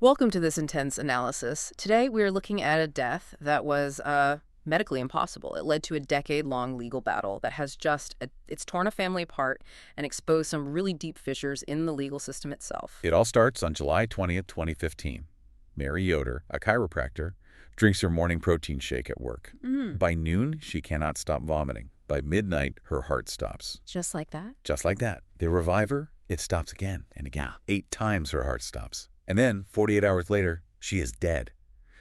Welcome to this intense analysis. Today we are looking at a death that was medically impossible. It led to a decade-long legal battle that has it's torn a family apart and exposed some really deep fissures in the legal system itself. It all starts on July 20th, 2015. Mary Yoder, a chiropractor, drinks her morning protein shake at work. By noon, she cannot stop vomiting. By midnight, her heart stops. Just like that? Just like that. They revive her, it stops again and again. 8 times her heart stops. And then, 48 hours later, she is dead.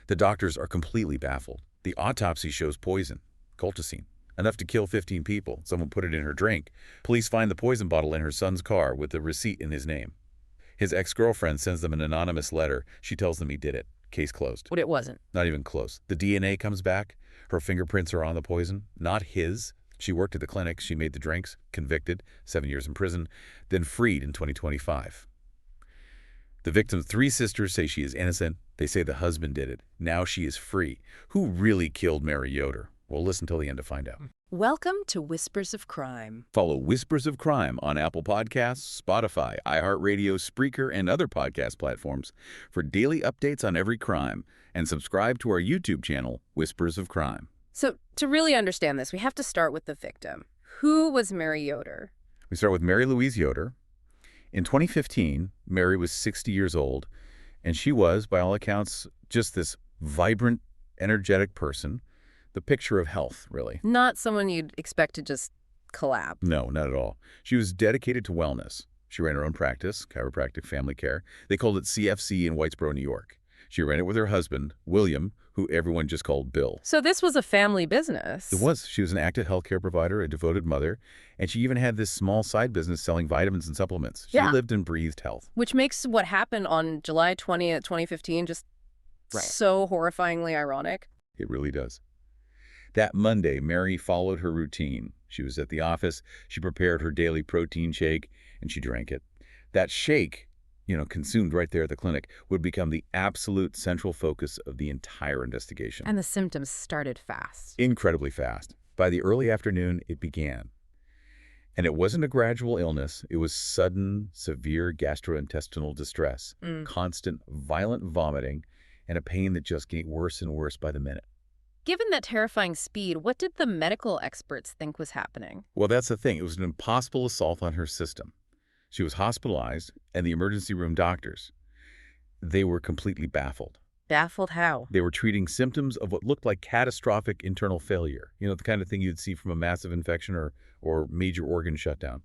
The doctors are completely baffled. The autopsy shows poison, colchicine, enough to kill 15 people. Someone put it in her drink. Police find the poison bottle in her son's car with the receipt in his name. His ex-girlfriend sends them an anonymous letter. She tells them he did it. Case closed. But it wasn't. Not even close. The DNA comes back. Her fingerprints are on the poison, not his. She worked at the clinic. She made the drinks. Convicted, 7 years in prison, then freed in 2025. The victim's 3 sisters say she is innocent. They say the husband did it. Now she is free. Who really killed Mary Yoder? Well, listen till the end to find out. Welcome to Whispers of Crime. Follow Whispers of Crime on Apple Podcasts, Spotify, iHeartRadio, Spreaker, and other podcast platforms for daily updates on every crime. And subscribe to our YouTube channel, Whispers of Crime. So, to really understand this, we have to start with the victim. Who was Mary Yoder? We start with Mary Louise Yoder. In 2015, Mary was 60 years old, and she was, by all accounts, just this vibrant, energetic person, the picture of health, really. Not someone you'd expect to just collab. No, not at all. She was dedicated to wellness. She ran her own practice, chiropractic family care. They called it CFC in Whitesboro, New York. She ran it with her husband, William, who everyone just called Bill. So this was a family business. It was. She was an active healthcare provider, a devoted mother, and she even had this small side business selling vitamins and supplements. She lived and breathed health. Which makes what happened on July 20th, 2015 just so horrifyingly ironic. It really does. That Monday, Mary followed her routine. She was at the office, she prepared her daily protein shake, and she drank it. That shake, consumed right there at the clinic, would become the absolute central focus of the entire investigation. And the symptoms started fast. Incredibly fast. By the early afternoon, it began. And it wasn't a gradual illness. It was sudden, severe gastrointestinal distress, constant, violent vomiting, and a pain that just got worse and worse by the minute. Given that terrifying speed, what did the medical experts think was happening? Well, that's the thing. It was an impossible assault on her system. She was hospitalized, and the emergency room doctors, they were completely baffled. Baffled how? They were treating symptoms of what looked like catastrophic internal failure. The kind of thing you'd see from a massive infection or major organ shutdown.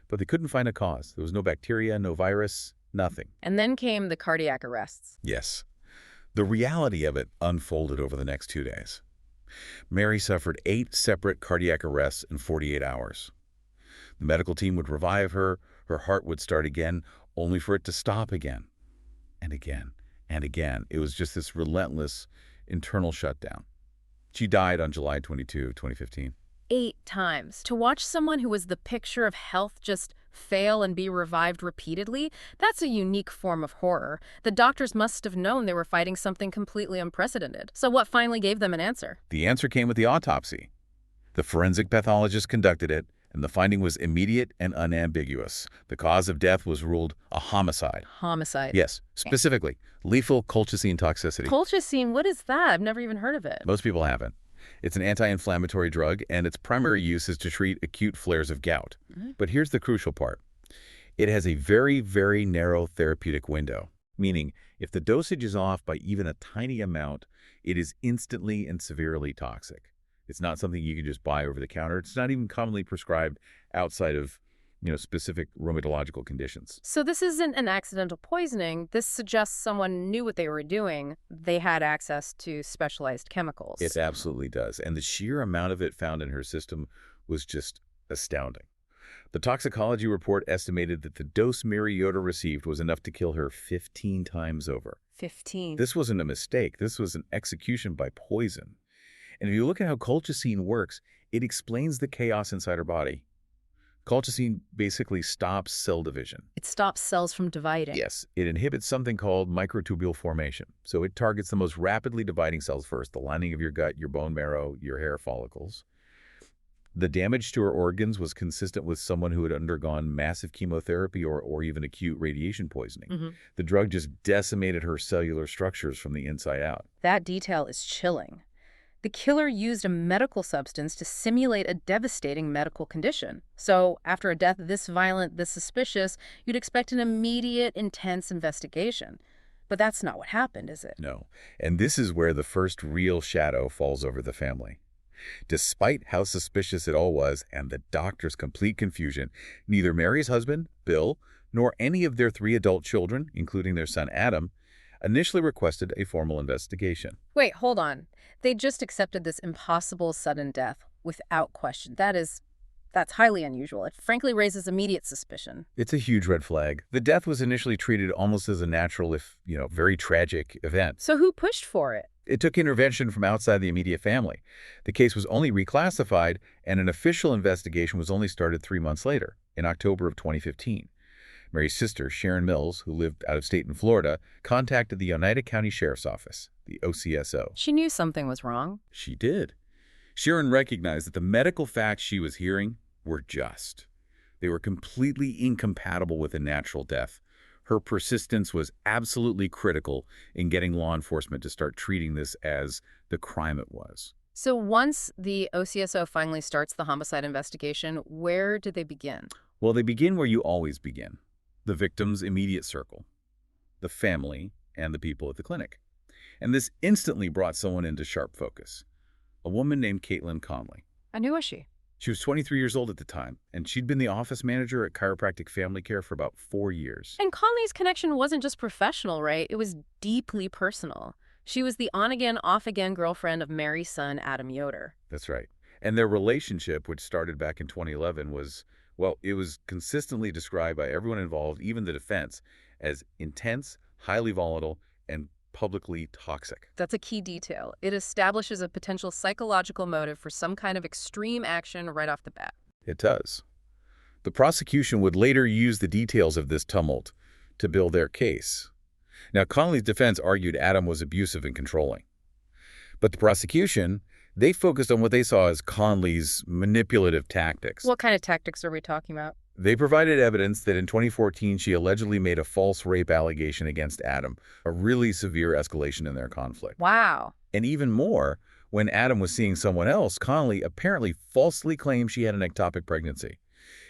But they couldn't find a cause. There was no bacteria, no virus, nothing. And then came the cardiac arrests. Yes. The reality of it unfolded over the next 2 days. Mary suffered 8 separate cardiac arrests in 48 hours. The medical team would revive her. Her heart would start again, only for it to stop again and again and again. It was just this relentless internal shutdown. She died on July 22, 2015. 8 times. To watch someone who was the picture of health just fail and be revived repeatedly, that's a unique form of horror. The doctors must have known they were fighting something completely unprecedented. So what finally gave them an answer? The answer came with the autopsy. The forensic pathologist conducted it, and the finding was immediate and unambiguous. The cause of death was ruled a homicide. Homicide? Yes, specifically, lethal colchicine toxicity. Colchicine? What is that? I've never even heard of it. Most people haven't. It's an anti-inflammatory drug, and its primary use is to treat acute flares of gout. But here's the crucial part. It has a very, very narrow therapeutic window, meaning if the dosage is off by even a tiny amount, it is instantly and severely toxic. It's not something you can just buy over the counter. It's not even commonly prescribed outside of specific rheumatological conditions. So this isn't an accidental poisoning. This suggests someone knew what they were doing. They had access to specialized chemicals. It absolutely does. And the sheer amount of it found in her system was just astounding. The toxicology report estimated that the dose Mary Yoder received was enough to kill her 15 times over. 15. This wasn't a mistake. This was an execution by poison. And if you look at how colchicine works, it explains the chaos inside her body. Colchicine basically stops cell division. It stops cells from dividing. Yes, it inhibits something called microtubule formation. So it targets the most rapidly dividing cells first, the lining of your gut, your bone marrow, your hair follicles. The damage to her organs was consistent with someone who had undergone massive chemotherapy or even acute radiation poisoning. The drug just decimated her cellular structures from the inside out. That detail is chilling. The killer used a medical substance to simulate a devastating medical condition. So, after a death this violent, this suspicious, you'd expect an immediate, intense investigation. But that's not what happened, is it? No. And this is where the first real shadow falls over the family. Despite how suspicious it all was and the doctor's complete confusion, neither Mary's husband, Bill, nor any of their 3 adult children, including their son Adam, initially requested a formal investigation. Wait, hold on. They just accepted this impossible sudden death without question. That's highly unusual. It frankly raises immediate suspicion. It's a huge red flag. The death was initially treated almost as a natural, if, very tragic event. So who pushed for it? It took intervention from outside the immediate family. The case was only reclassified, and an official investigation was only started 3 months later, in October of 2015. Mary's sister, Sharon Mills, who lived out of state in Florida, contacted the Oneida County Sheriff's Office, the OCSO. She knew something was wrong. She did. Sharon recognized that the medical facts she was hearing were just. They were completely incompatible with a natural death. Her persistence was absolutely critical in getting law enforcement to start treating this as the crime it was. So once the OCSO finally starts the homicide investigation, where did they begin? Well, they begin where you always begin. The victim's immediate circle, the family, and the people at the clinic. And this instantly brought someone into sharp focus. A woman named Caitlin Conley. And who was she? She was 23 years old at the time, and she'd been the office manager at Chiropractic Family Care for about 4 years. And Conley's connection wasn't just professional, right? It was deeply personal. She was the on-again, off-again girlfriend of Mary's son, Adam Yoder. That's right. And their relationship, which started back in 2011, it was consistently described by everyone involved, even the defense, as intense, highly volatile, and publicly toxic. That's a key detail. It establishes a potential psychological motive for some kind of extreme action right off the bat. It does. The prosecution would later use the details of this tumult to build their case. Now, Conley's defense argued Adam was abusive and controlling. But the prosecution, they focused on what they saw as Conley's manipulative tactics. What kind of tactics are we talking about? They provided evidence that in 2014 she allegedly made a false rape allegation against Adam, a really severe escalation in their conflict. Wow. And even more, when Adam was seeing someone else, Conley apparently falsely claimed she had an ectopic pregnancy.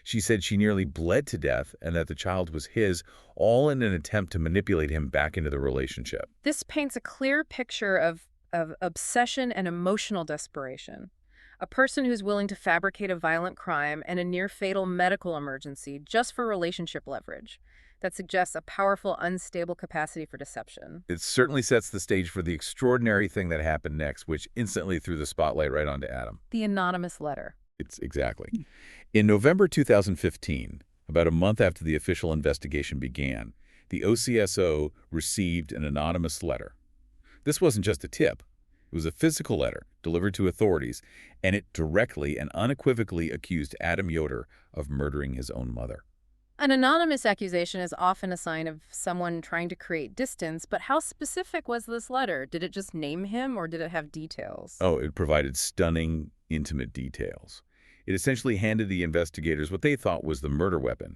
She said she nearly bled to death and that the child was his, all in an attempt to manipulate him back into the relationship. This paints a clear picture of obsession and emotional desperation. A person who's willing to fabricate a violent crime and a near-fatal medical emergency just for relationship leverage. That suggests a powerful, unstable capacity for deception. It certainly sets the stage for the extraordinary thing that happened next, which instantly threw the spotlight right onto Adam. The anonymous letter. It's exactly. In November 2015, about a month after the official investigation began, the OCSO received an anonymous letter. This wasn't just a tip. It was a physical letter delivered to authorities, and it directly and unequivocally accused Adam Yoder of murdering his own mother. An anonymous accusation is often a sign of someone trying to create distance, but how specific was this letter? Did it just name him, or did it have details? Oh, it provided stunning, intimate details. It essentially handed the investigators what they thought was the murder weapon.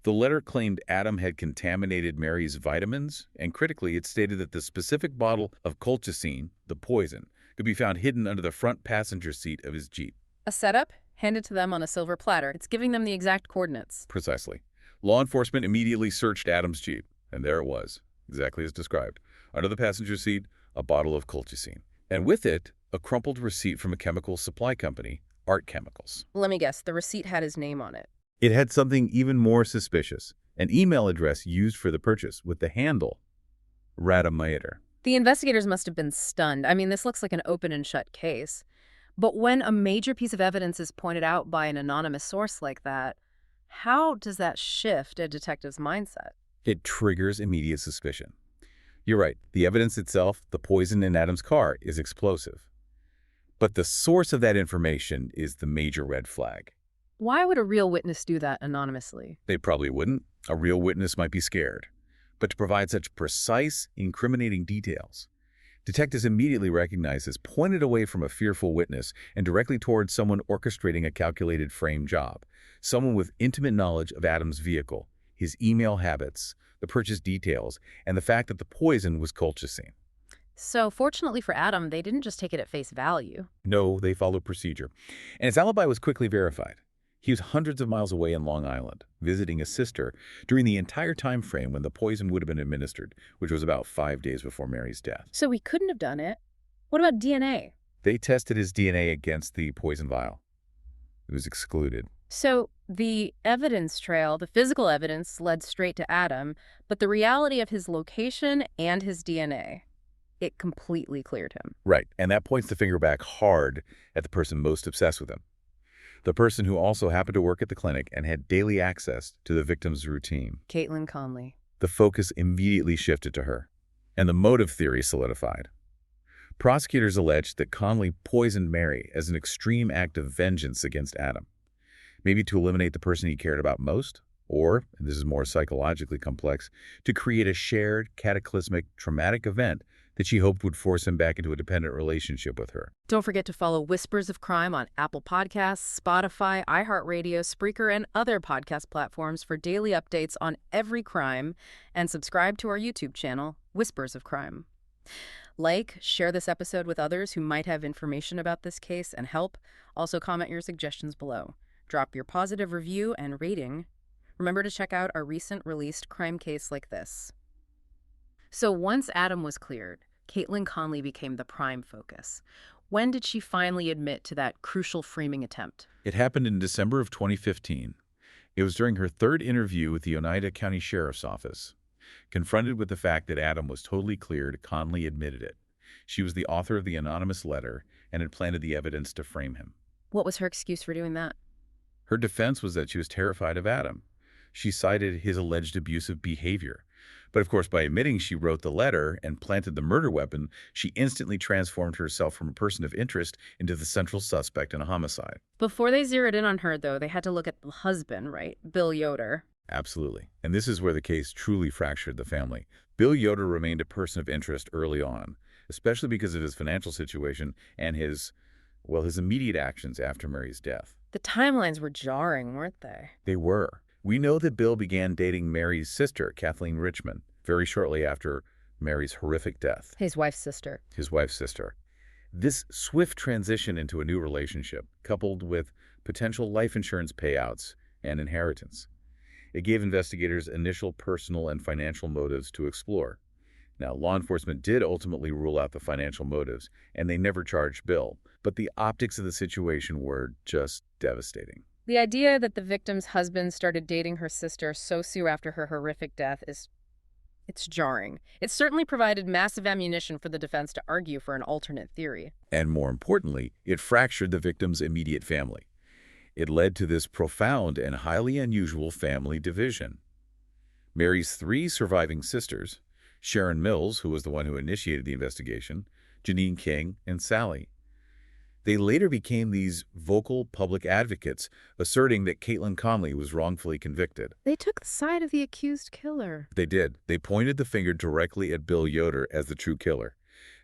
The letter claimed Adam had contaminated Mary's vitamins, and critically, it stated that the specific bottle of colchicine, the poison, could be found hidden under the front passenger seat of his Jeep. A setup handed to them on a silver platter. It's giving them the exact coordinates. Precisely. Law enforcement immediately searched Adam's Jeep, and there it was, exactly as described. Under the passenger seat, a bottle of colchicine. And with it, a crumpled receipt from a chemical supply company, Art Chemicals. Let me guess, the receipt had his name on it. It had something even more suspicious, an email address used for the purchase with the handle, Radamater. The investigators must have been stunned. I mean, this looks like an open and shut case. But when a major piece of evidence is pointed out by an anonymous source like that, how does that shift a detective's mindset? It triggers immediate suspicion. You're right. The evidence itself, the poison in Adam's car, is explosive. But the source of that information is the major red flag. Why would a real witness do that anonymously? They probably wouldn't. A real witness might be scared. But to provide such precise, incriminating details, Detectives immediately recognized this, pointed away from a fearful witness, and directly towards someone orchestrating a calculated frame job, someone with intimate knowledge of Adam's vehicle, his email habits, the purchase details, and the fact that the poison was colchicine. So fortunately for Adam, they didn't just take it at face value. No, they followed procedure. And his alibi was quickly verified. He was hundreds of miles away in Long Island, visiting his sister during the entire time frame when the poison would have been administered, which was about 5 days before Mary's death. So he couldn't have done it. What about DNA? They tested his DNA against the poison vial. It was excluded. So the evidence trail, the physical evidence, led straight to Adam, but the reality of his location and his DNA, it completely cleared him. Right, and that points the finger back hard at the person most obsessed with him. The person who also happened to work at the clinic and had daily access to the victim's routine. Caitlin Conley. The focus immediately shifted to her, and the motive theory solidified. Prosecutors alleged that Conley poisoned Mary as an extreme act of vengeance against Adam, maybe to eliminate the person he cared about most, or, and this is more psychologically complex, to create a shared, cataclysmic, traumatic event that she hoped would force him back into a dependent relationship with her. Don't forget to follow Whispers of Crime on Apple Podcasts, Spotify, iHeartRadio, Spreaker, and other podcast platforms for daily updates on every crime, and subscribe to our YouTube channel, Whispers of Crime. Like, share this episode with others who might have information about this case and help. Also comment your suggestions below. Drop your positive review and rating. Remember to check out our recent released crime case like this. So once Adam was cleared, Caitlin Conley became the prime focus. When did she finally admit to that crucial framing attempt? It happened in December of 2015. It was during her third interview with the Oneida County Sheriff's Office. Confronted with the fact that Adam was totally cleared, Conley admitted it. She was the author of the anonymous letter and had planted the evidence to frame him. What was her excuse for doing that? Her defense was that she was terrified of Adam. She cited his alleged abusive behavior. But of course, by admitting she wrote the letter and planted the murder weapon, she instantly transformed herself from a person of interest into the central suspect in a homicide. Before they zeroed in on her, though, they had to look at the husband, right? Bill Yoder. Absolutely. And this is where the case truly fractured the family. Bill Yoder remained a person of interest early on, especially because of his financial situation and his immediate actions after Mary's death. The timelines were jarring, weren't they? They were. We know that Bill began dating Mary's sister, Kathleen Richmond, very shortly after Mary's horrific death. His wife's sister. His wife's sister. This swift transition into a new relationship, coupled with potential life insurance payouts and inheritance, it gave investigators initial personal and financial motives to explore. Now, law enforcement did ultimately rule out the financial motives, and they never charged Bill, but the optics of the situation were just devastating. The idea that the victim's husband started dating her sister so soon after her horrific death it's jarring. It certainly provided massive ammunition for the defense to argue for an alternate theory. And more importantly, it fractured the victim's immediate family. It led to this profound and highly unusual family division. Mary's 3 surviving sisters, Sharon Mills, who was the one who initiated the investigation, Janine King, and Sally, they later became these vocal public advocates, asserting that Caitlin Conley was wrongfully convicted. They took the side of the accused killer. They did. They pointed the finger directly at Bill Yoder as the true killer.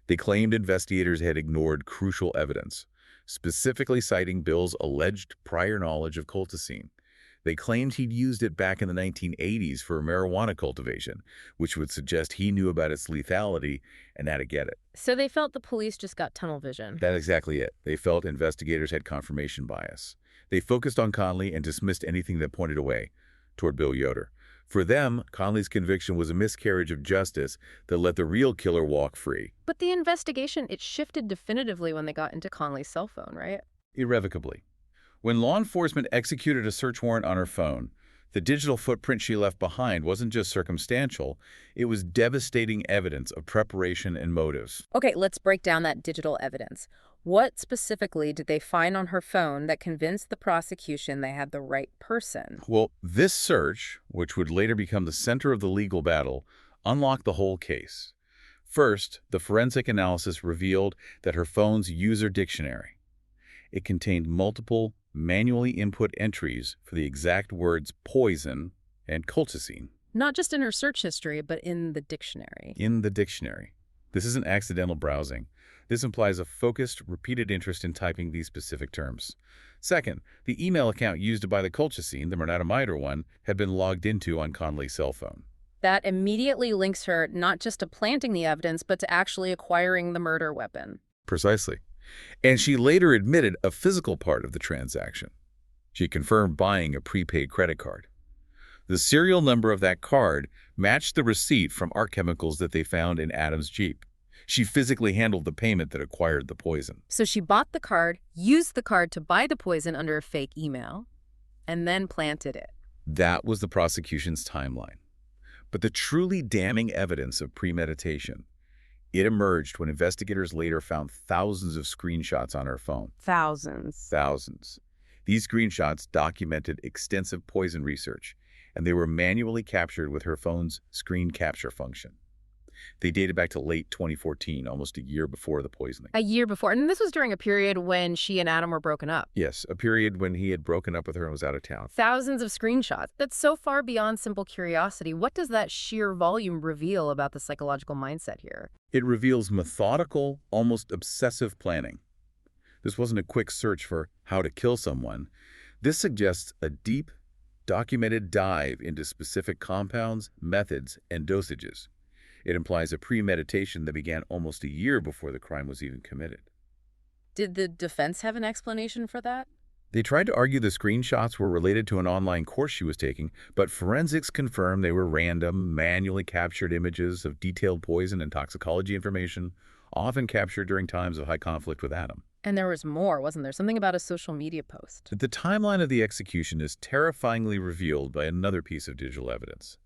They claimed investigators had ignored crucial evidence, specifically citing Bill's alleged prior knowledge of colchicine. They claimed he'd used it back in the 1980s for marijuana cultivation, which would suggest he knew about its lethality and how to get it. So they felt the police just got tunnel vision. That's exactly it. They felt investigators had confirmation bias. They focused on Conley and dismissed anything that pointed away toward Bill Yoder. For them, Conley's conviction was a miscarriage of justice that let the real killer walk free. But the investigation, it shifted definitively when they got into Conley's cell phone, right? Irrevocably. When law enforcement executed a search warrant on her phone, the digital footprint she left behind wasn't just circumstantial, it was devastating evidence of preparation and motives. Okay, let's break down that digital evidence. What specifically did they find on her phone that convinced the prosecution they had the right person? Well, this search, which would later become the center of the legal battle, unlocked the whole case. First, the forensic analysis revealed that her phone's user dictionary. It contained multiple manually input entries for the exact words poison and colchicine. Not just in her search history, but in the dictionary. In the dictionary. This isn't accidental browsing. This implies a focused, repeated interest in typing these specific terms. Second, the email account used by the Colchicine, the Murnatamiter one, had been logged into on Conley's cell phone. That immediately links her not just to planting the evidence, but to actually acquiring the murder weapon. Precisely. And she later admitted a physical part of the transaction. She confirmed buying a prepaid credit card. The serial number of that card matched the receipt from art chemicals that they found in Adam's Jeep. She physically handled the payment that acquired the poison. So she bought the card, used the card to buy the poison under a fake email, and then planted it. That was the prosecution's timeline. But the truly damning evidence of premeditation, it emerged when investigators later found thousands of screenshots on her phone. Thousands. Thousands. These screenshots documented extensive poison research, and they were manually captured with her phone's screen capture function. They dated back to late 2014, almost a year before the poisoning. A year before. And this was during a period when she and Adam were broken up. Yes, a period when he had broken up with her and was out of town. Thousands of screenshots. That's so far beyond simple curiosity. What does that sheer volume reveal about the psychological mindset here? It reveals methodical, almost obsessive planning. This wasn't a quick search for how to kill someone. This suggests a deep, documented dive into specific compounds, methods, and dosages. It implies a premeditation that began almost a year before the crime was even committed. Did the defense have an explanation for that? They tried to argue the screenshots were related to an online course she was taking, but forensics confirmed they were random, manually captured images of detailed poison and toxicology information, often captured during times of high conflict with Adam. And there was more, wasn't there? Something about a social media post. The timeline of the execution is terrifyingly revealed by another piece of digital evidence.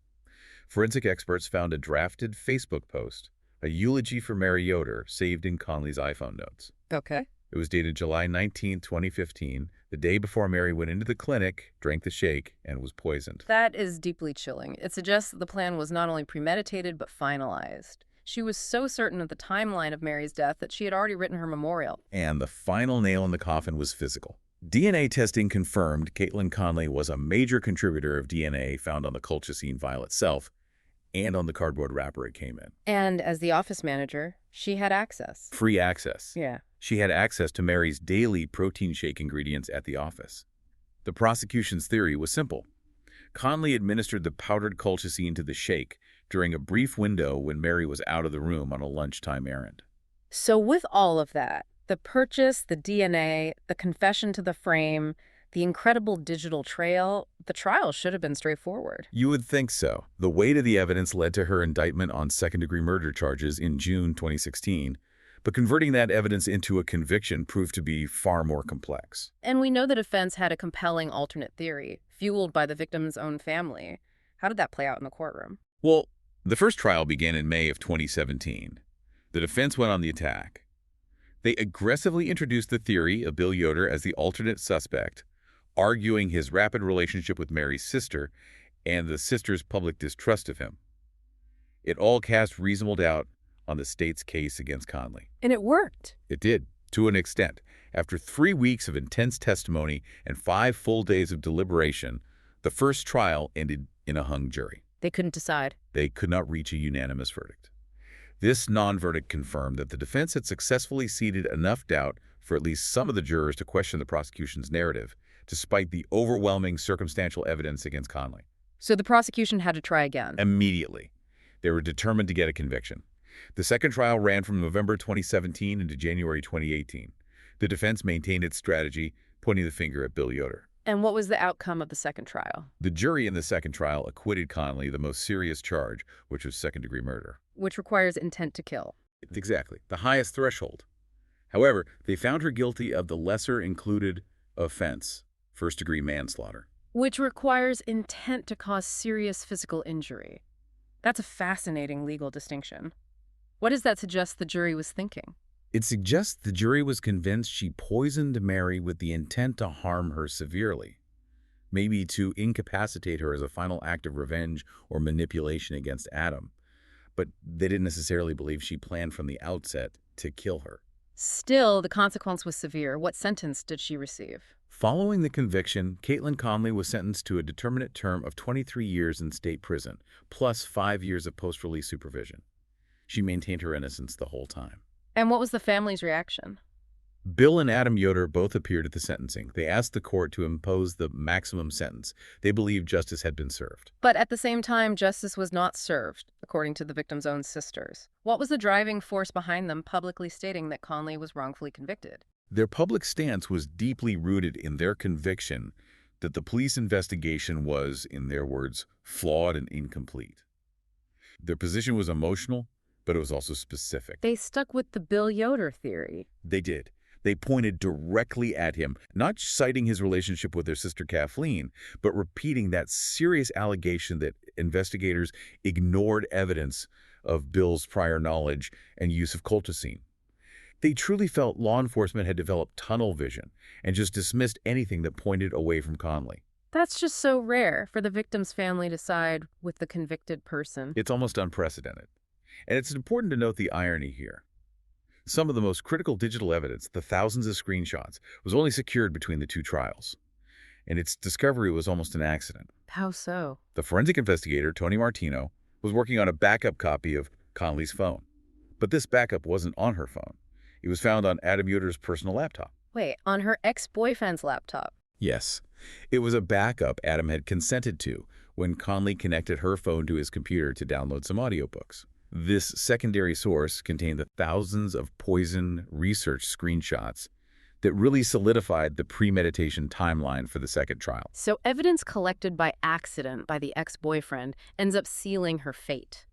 Forensic experts found a drafted Facebook post, a eulogy for Mary Yoder, saved in Conley's iPhone notes. Okay. It was dated July 19, 2015, the day before Mary went into the clinic, drank the shake, and was poisoned. That is deeply chilling. It suggests that the plan was not only premeditated, but finalized. She was so certain of the timeline of Mary's death that she had already written her memorial. And the final nail in the coffin was physical. DNA testing confirmed Caitlin Conley was a major contributor of DNA found on the colchicine vial itself and on the cardboard wrapper it came in. And as the office manager, she had access. Free access. Yeah. She had access to Mary's daily protein shake ingredients at the office. The prosecution's theory was simple. Conley administered the powdered colchicine to the shake during a brief window when Mary was out of the room on a lunchtime errand. So with all of that, the purchase, the DNA, the confession to the frame, the incredible digital trail, the trial should have been straightforward. You would think so. The weight of the evidence led to her indictment on second-degree murder charges in June 2016, but converting that evidence into a conviction proved to be far more complex. And we know the defense had a compelling alternate theory, fueled by the victim's own family. How did that play out in the courtroom? Well, the first trial began in May of 2017. The defense went on the attack. They aggressively introduced the theory of Bill Yoder as the alternate suspect, arguing his rapid relationship with Mary's sister and the sister's public distrust of him. It all cast reasonable doubt on the state's case against Conley. And it worked. It did, to an extent. After 3 weeks of intense testimony and 5 full days of deliberation, the first trial ended in a hung jury. They couldn't decide. They could not reach a unanimous verdict. This non-verdict confirmed that the defense had successfully seeded enough doubt for at least some of the jurors to question the prosecution's narrative, despite the overwhelming circumstantial evidence against Conley. So the prosecution had to try again. Immediately. They were determined to get a conviction. The second trial ran from November 2017 into January 2018. The defense maintained its strategy, pointing the finger at Bill Yoder. And what was the outcome of the second trial? The jury in the second trial acquitted Conley the most serious charge, which was second-degree murder. Which requires intent to kill. Exactly, the highest threshold. However, they found her guilty of the lesser-included offense, first-degree manslaughter. Which requires intent to cause serious physical injury. That's a fascinating legal distinction. What does that suggest the jury was thinking? It suggests the jury was convinced she poisoned Mary with the intent to harm her severely, maybe to incapacitate her as a final act of revenge or manipulation against Adam. But they didn't necessarily believe she planned from the outset to kill her. Still, the consequence was severe. What sentence did she receive? Following the conviction, Caitlin Conley was sentenced to a determinate term of 23 years in state prison, plus 5 years of post-release supervision. She maintained her innocence the whole time. And what was the family's reaction? Bill and Adam Yoder both appeared at the sentencing. They asked the court to impose the maximum sentence. They believed justice had been served. But at the same time, justice was not served, according to the victim's own sisters. What was the driving force behind them publicly stating that Conley was wrongfully convicted? Their public stance was deeply rooted in their conviction that the police investigation was, in their words, flawed and incomplete. Their position was emotional, but it was also specific. They stuck with the Bill Yoder theory. They did. They pointed directly at him, not citing his relationship with their sister Kathleen, but repeating that serious allegation that investigators ignored evidence of Bill's prior knowledge and use of colchicine. They truly felt law enforcement had developed tunnel vision and just dismissed anything that pointed away from Conley. That's just so rare for the victim's family to side with the convicted person. It's almost unprecedented. And it's important to note the irony here. Some of the most critical digital evidence, the thousands of screenshots, was only secured between the two trials. And its discovery was almost an accident. How so? The forensic investigator, Tony Martino, was working on a backup copy of Conley's phone. But this backup wasn't on her phone. It was found on Adam Yoder's personal laptop. Wait, on her ex-boyfriend's laptop? Yes. It was a backup Adam had consented to when Conley connected her phone to his computer to download some audiobooks. This secondary source contained the thousands of poison research screenshots that really solidified the premeditation timeline for the second trial. So evidence collected by accident by the ex-boyfriend ends up sealing her fate.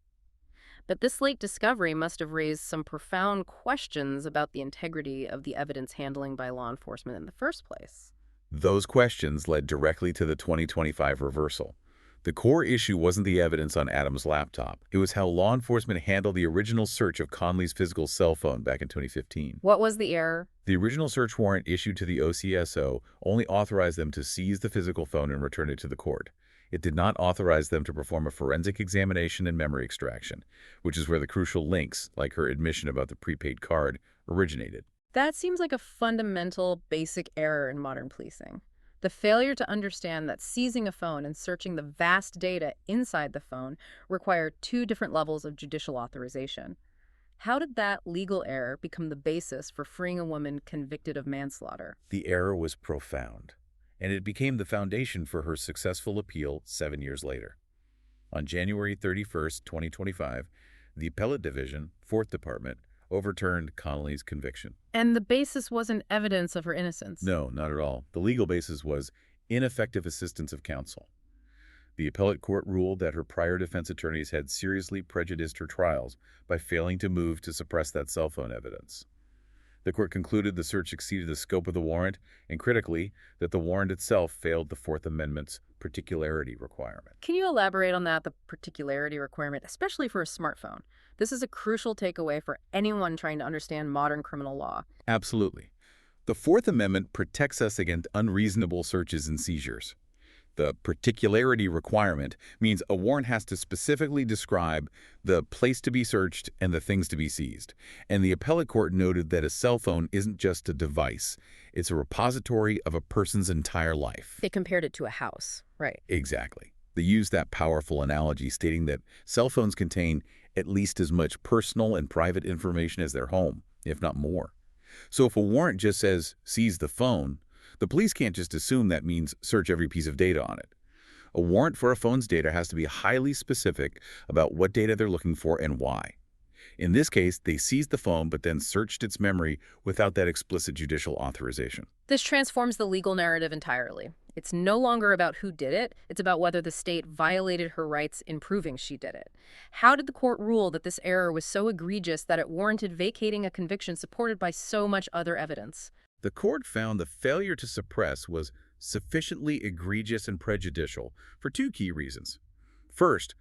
But this late discovery must have raised some profound questions about the integrity of the evidence handling by law enforcement in the first place. Those questions led directly to the 2025 reversal. The core issue wasn't the evidence on Adam's laptop. It was how law enforcement handled the original search of Conley's physical cell phone back in 2015. What was the error? The original search warrant issued to the OCSO only authorized them to seize the physical phone and return it to the court. It did not authorize them to perform a forensic examination and memory extraction, which is where the crucial links, like her admission about the prepaid card, originated. That seems like a fundamental, basic error in modern policing. The failure to understand that seizing a phone and searching the vast data inside the phone required two different levels of judicial authorization. How did that legal error become the basis for freeing a woman convicted of manslaughter? The error was profound, and it became the foundation for her successful appeal 7 years later. On January 31, 2025, the Appellate Division, 4th Department, overturned Conley's conviction. And the basis wasn't evidence of her innocence? No, not at all. The legal basis was ineffective assistance of counsel. The appellate court ruled that her prior defense attorneys had seriously prejudiced her trials by failing to move to suppress that cell phone evidence. The court concluded the search exceeded the scope of the warrant, and critically, that the warrant itself failed the Fourth Amendment's particularity requirement. Can you elaborate on that, the particularity requirement, especially for a smartphone? This is a crucial takeaway for anyone trying to understand modern criminal law. Absolutely. The Fourth Amendment protects us against unreasonable searches and seizures. The particularity requirement means a warrant has to specifically describe the place to be searched and the things to be seized. And the appellate court noted that a cell phone isn't just a device. It's a repository of a person's entire life. They compared it to a house, right? Exactly. They used that powerful analogy, stating that cell phones contain at least as much personal and private information as their home, if not more. So if a warrant just says, seize the phone, the police can't just assume that means search every piece of data on it. A warrant for a phone's data has to be highly specific about what data they're looking for and why. In this case, they seized the phone but then searched its memory without that explicit judicial authorization. This transforms the legal narrative entirely. It's no longer about who did it. It's about whether the state violated her rights in proving she did it. How did the court rule that this error was so egregious that it warranted vacating a conviction supported by so much other evidence? The court found the failure to suppress was sufficiently egregious and prejudicial for two key reasons. First,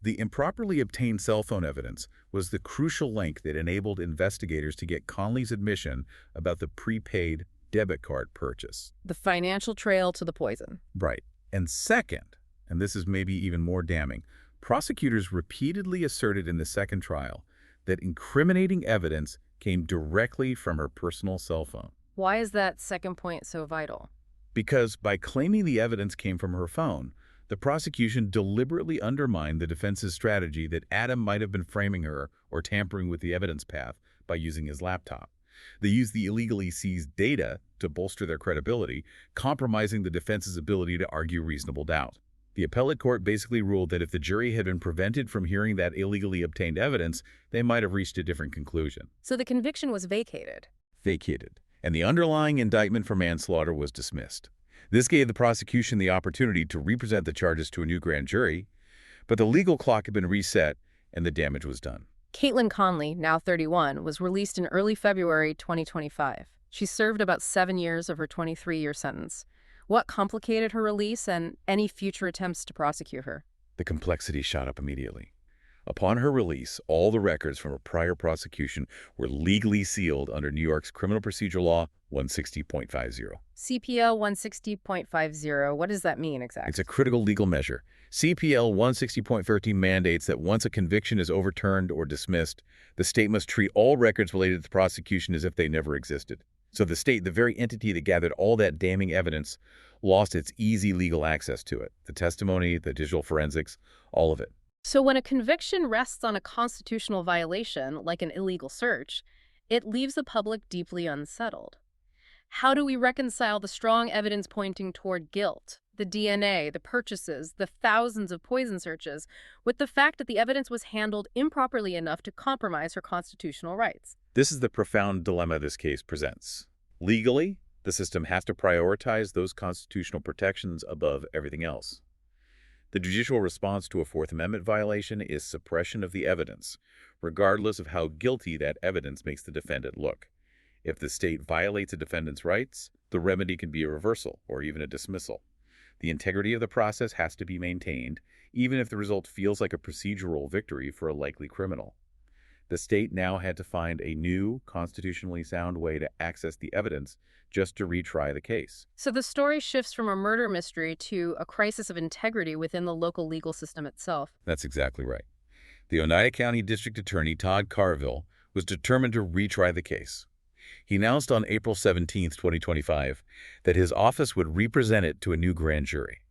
the improperly obtained cell phone evidence was the crucial link that enabled investigators to get Conley's admission about the prepaid debit card purchase. The financial trail to the poison. Right. And second, and this is maybe even more damning, prosecutors repeatedly asserted in the second trial that incriminating evidence came directly from her personal cell phone. Why is that second point so vital? Because by claiming the evidence came from her phone, The prosecution deliberately undermined the defense's strategy that Adam might have been framing her or tampering with the evidence path by using his laptop. They used the illegally seized data to bolster their credibility, compromising the defense's ability to argue reasonable doubt. The appellate court basically ruled that if the jury had been prevented from hearing that illegally obtained evidence, they might have reached a different conclusion. So the conviction was vacated. Vacated, and the underlying indictment for manslaughter was dismissed. This gave the prosecution the opportunity to represent the charges to a new grand jury, but the legal clock had been reset and the damage was done. Caitlin Conley, now 31, was released in early February 2025. She served about 7 years of her 23-year sentence. What complicated her release and any future attempts to prosecute her? The complexity shot up immediately. Upon her release, all the records from a prior prosecution were legally sealed under New York's Criminal Procedure Law 160.50. CPL 160.50, what does that mean exactly? It's a critical legal measure. CPL 160.13 mandates that once a conviction is overturned or dismissed, the state must treat all records related to the prosecution as if they never existed. So the state, the very entity that gathered all that damning evidence, lost its easy legal access to it. The testimony, the digital forensics, all of it. So when a conviction rests on a constitutional violation, like an illegal search, it leaves the public deeply unsettled. How do we reconcile the strong evidence pointing toward guilt, the DNA, the purchases, the thousands of poison searches, with the fact that the evidence was handled improperly enough to compromise her constitutional rights? This is the profound dilemma this case presents. Legally, the system has to prioritize those constitutional protections above everything else. The judicial response to a Fourth Amendment violation is suppression of the evidence, regardless of how guilty that evidence makes the defendant look. If the state violates a defendant's rights, the remedy can be a reversal or even a dismissal. The integrity of the process has to be maintained, even if the result feels like a procedural victory for a likely criminal. The state now had to find a new, constitutionally sound way to access the evidence just to retry the case. So the story shifts from a murder mystery to a crisis of integrity within the local legal system itself. That's exactly right. The Oneida County District Attorney Todd Carville was determined to retry the case. He announced on April 17, 2025, that his office would represent it to a new grand jury.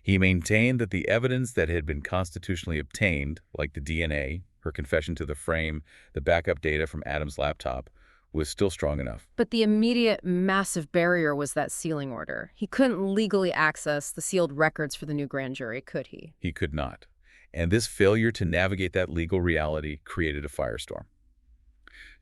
He maintained that the evidence that had been constitutionally obtained, like the DNA, her confession to the frame, the backup data from Adam's laptop, was still strong enough. But the immediate massive barrier was that sealing order. He couldn't legally access the sealed records for the new grand jury, could he? He could not. And this failure to navigate that legal reality created a firestorm.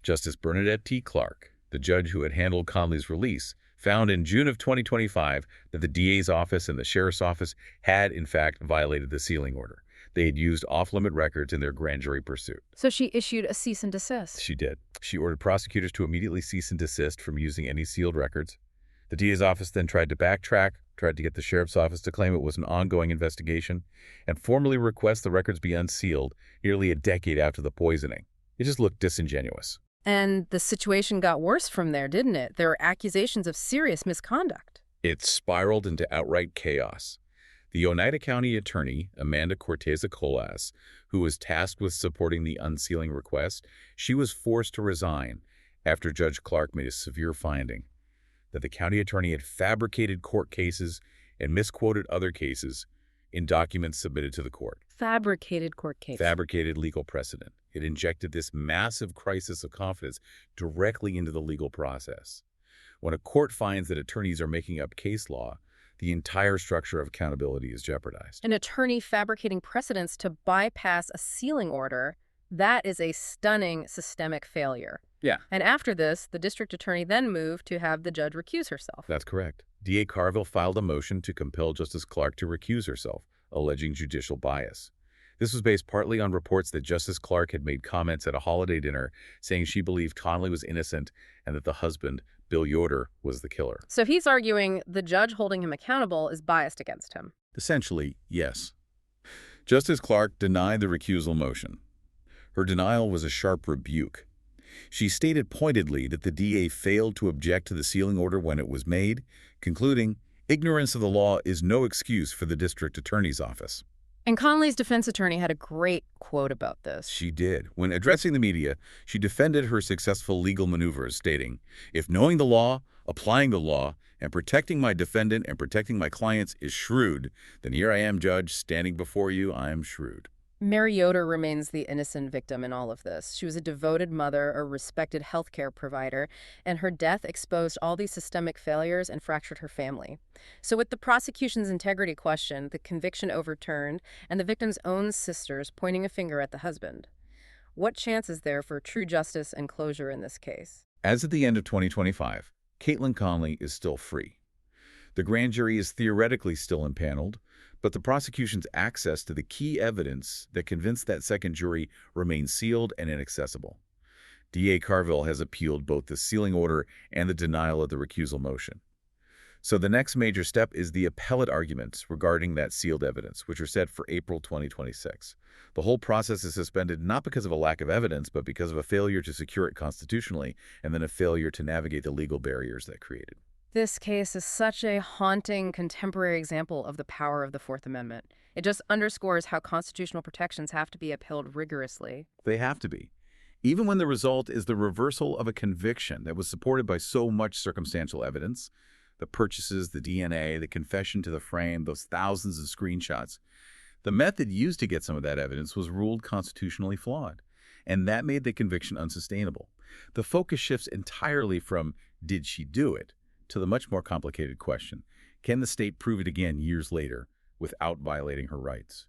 Justice Bernadette T. Clark, the judge who had handled Conley's release, found in June of 2025 that the DA's office and the sheriff's office had, in fact, violated the sealing order. They had used off-limit records in their grand jury pursuit. So she issued a cease and desist. She did. She ordered prosecutors to immediately cease and desist from using any sealed records. The DA's office then tried to backtrack, tried to get the sheriff's office to claim it was an ongoing investigation, and formally request the records be unsealed nearly a decade after the poisoning. It just looked disingenuous. And the situation got worse from there, didn't it? There were accusations of serious misconduct. It spiraled into outright chaos. The Oneida County attorney, Amanda Corteza-Colas, who was tasked with supporting the unsealing request, she was forced to resign after Judge Clark made a severe finding that the county attorney had fabricated court cases and misquoted other cases in documents submitted to the court. Fabricated court cases. Fabricated legal precedent. It injected this massive crisis of confidence directly into the legal process. When a court finds that attorneys are making up case law, the entire structure of accountability is jeopardized. An attorney fabricating precedents to bypass a sealing order, that is a stunning systemic failure. Yeah. And after this, the district attorney then moved to have the judge recuse herself. That's correct. D.A. Carville filed a motion to compel Justice Clark to recuse herself, alleging judicial bias. This was based partly on reports that Justice Clark had made comments at a holiday dinner saying she believed Conley was innocent and that the husband, Bill Yoder, was the killer. So he's arguing the judge holding him accountable is biased against him. Essentially, yes. Justice Clark denied the recusal motion. Her denial was a sharp rebuke. She stated pointedly that the DA failed to object to the sealing order when it was made, concluding, "Ignorance of the law is no excuse for the district attorney's office." And Conley's defense attorney had a great quote about this. She did. When addressing the media, she defended her successful legal maneuvers, stating, "If knowing the law, applying the law, and protecting my defendant and protecting my clients is shrewd, then here I am, Judge, standing before you, I am shrewd. Mary Yoder remains the innocent victim in all of this. She was a devoted mother, a respected healthcare provider, and her death exposed all these systemic failures and fractured her family. So with the prosecution's integrity questioned, the conviction overturned, and the victim's own sisters pointing a finger at the husband, what chance is there for true justice and closure in this case? As of the end of 2025, Caitlin Conley is still free. The grand jury is theoretically still impaneled, but the prosecution's access to the key evidence that convinced that second jury remains sealed and inaccessible. DA Carville has appealed both the sealing order and the denial of the recusal motion. So the next major step is the appellate arguments regarding that sealed evidence, which are set for April 2026. The whole process is suspended not because of a lack of evidence, but because of a failure to secure it constitutionally and then a failure to navigate the legal barriers that created. This case is such a haunting contemporary example of the power of the Fourth Amendment. It just underscores how constitutional protections have to be upheld rigorously. They have to be. Even when the result is the reversal of a conviction that was supported by so much circumstantial evidence, the purchases, the DNA, the confession to the frame, those thousands of screenshots, the method used to get some of that evidence was ruled constitutionally flawed, and that made the conviction unsustainable. The focus shifts entirely from, did she do it, to the much more complicated question, can the state prove it again years later without violating her rights?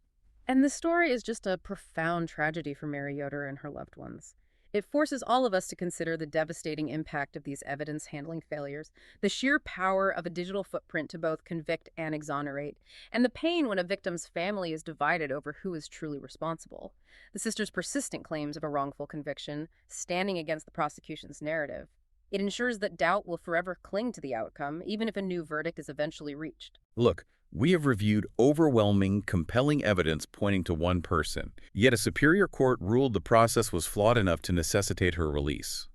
And the story is just a profound tragedy for Mary Yoder and her loved ones. It forces all of us to consider the devastating impact of these evidence-handling failures, the sheer power of a digital footprint to both convict and exonerate, and the pain when a victim's family is divided over who is truly responsible. The sisters' persistent claims of a wrongful conviction, standing against the prosecution's narrative. It ensures that doubt will forever cling to the outcome, even if a new verdict is eventually reached. Look, we have reviewed overwhelming, compelling evidence pointing to one person, yet a superior court ruled the process was flawed enough to necessitate her release.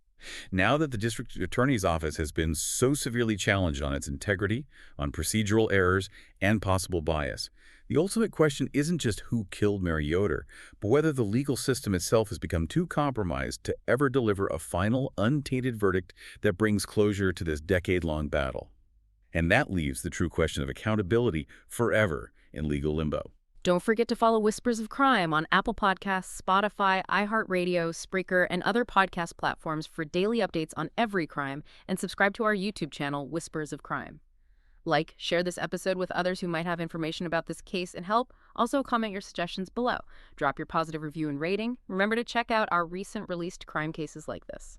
Now that the district attorney's office has been so severely challenged on its integrity, on procedural errors, and possible bias, the ultimate question isn't just who killed Mary Yoder, but whether the legal system itself has become too compromised to ever deliver a final, untainted verdict that brings closure to this decade-long battle. And that leaves the true question of accountability forever in legal limbo. Don't forget to follow Whispers of Crime on Apple Podcasts, Spotify, iHeartRadio, Spreaker, and other podcast platforms for daily updates on every crime, and subscribe to our YouTube channel, Whispers of Crime. Like, share this episode with others who might have information about this case and help. Also, comment your suggestions below. Drop your positive review and rating. Remember to check out our recent released crime cases like this.